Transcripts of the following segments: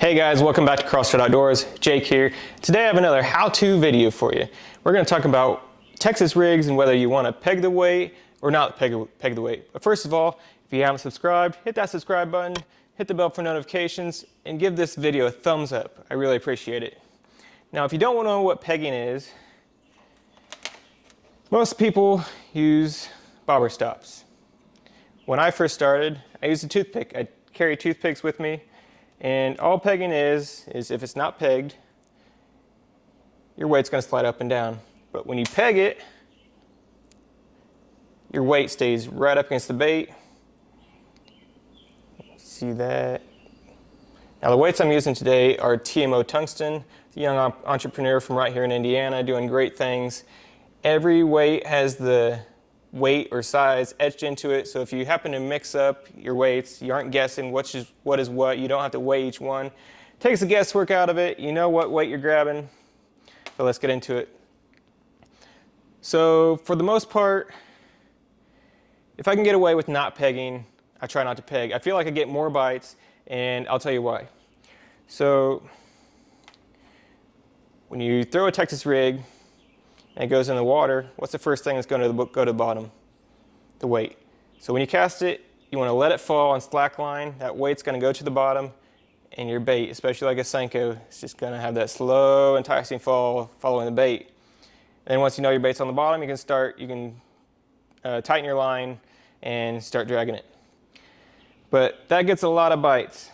Hey guys, welcome back to CrossFit Outdoors. Jake here. Today I have another how-to video for you. We're going to talk about Texas rigs and whether you want to peg the weight or not peg the weight. But first of all, if you haven't subscribed, hit that subscribe button, hit the bell for notifications, and give this video a thumbs up. I really appreciate it. Now if you don't know what pegging is, most people use bobber stops. When I first started, I used a toothpick. I carry toothpicks with me. And all pegging is if it's not pegged, your weight's going to slide up and down. But when you peg it, your weight stays right up against the bait. See that? Now the weights I'm using today are TMO tungsten. It's a young entrepreneur from right here in Indiana doing great things. Every weight has the weight or size etched into it, so if you happen to mix up your weights, you aren't guessing what is what, you don't have to weigh each one. Takes the guesswork out of it, you know what weight you're grabbing. But let's get into it. So for the most part, if I can get away with not pegging, I try not to peg. I feel like I get more bites, and I'll tell you why. So when you throw a Texas rig and it goes in the water, what's the first thing that's going to go to the bottom? The weight. So when you cast it, you want to let it fall on slack line. That weight's going to go to the bottom, and your bait, especially like a Senko, is just going to have that slow, enticing fall following the bait. And then once you know your bait's on the bottom, you can tighten your line and start dragging it. But that gets a lot of bites.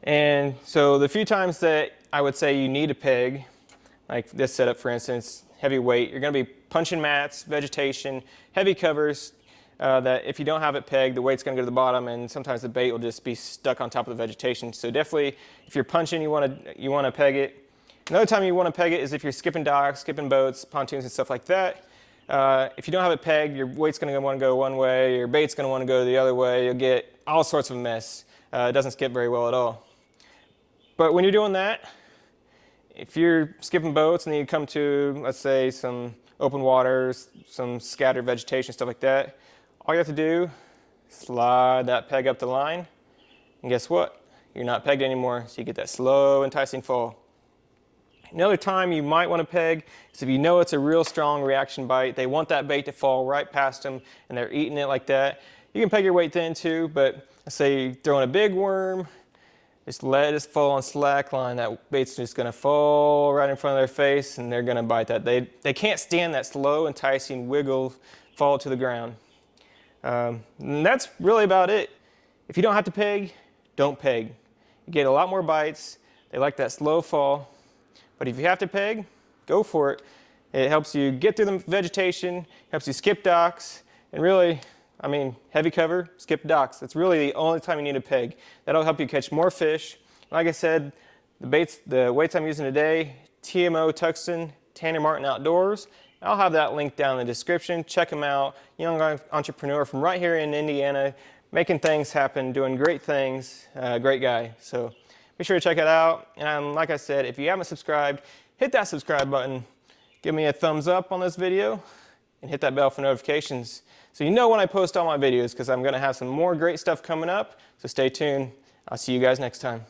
And so the few times that I would say you need a peg, like this setup for instance, heavy weight, you're going to be punching mats, vegetation, heavy covers, that if you don't have it pegged, the weight's going to go to the bottom, and sometimes the bait will just be stuck on top of the vegetation. So definitely, if you're punching, you want to peg it. Another time you want to peg it is if you're skipping docks, skipping boats, pontoons and stuff like that. If you don't have it pegged, your weight's going to want to go one way, your bait's going to want to go the other way. You'll get all sorts of mess. It doesn't skip very well at all. But when you're doing that, if you're skipping boats and then you come to, let's say, some open waters, some scattered vegetation, stuff like that, all you have to do is slide that peg up the line, and guess what? You're not pegged anymore, so you get that slow, enticing fall. Another time you might want to peg is if you know it's a real strong reaction bite. They want that bait to fall right past them, and they're eating it like that. You can peg your weight then too, but let's say you're throwing a big worm, just let it fall on slack line. That bait's just going to fall right in front of their face, and they're going to bite that. They can't stand that slow, enticing wiggle fall to the ground. And that's really about it. If you don't have to peg, don't peg. You get a lot more bites. They like that slow fall. But if you have to peg, go for it. It helps you get through the vegetation, helps you skip docks, and really, I mean, heavy cover, skip docks. That's really the only time you need a peg. That'll help you catch more fish. Like I said, the weights I'm using today, TMO tungsten, Tanner Martin Outdoors. I'll have that link down in the description. Check them out. Young entrepreneur from right here in Indiana, making things happen, doing great things. Great guy. So be sure to check it out. And like I said, if you haven't subscribed, hit that subscribe button. Give me a thumbs up on this video, and hit that bell for notifications, so you know when I post all my videos, because I'm going to have some more great stuff coming up. So stay tuned. I'll see you guys next time.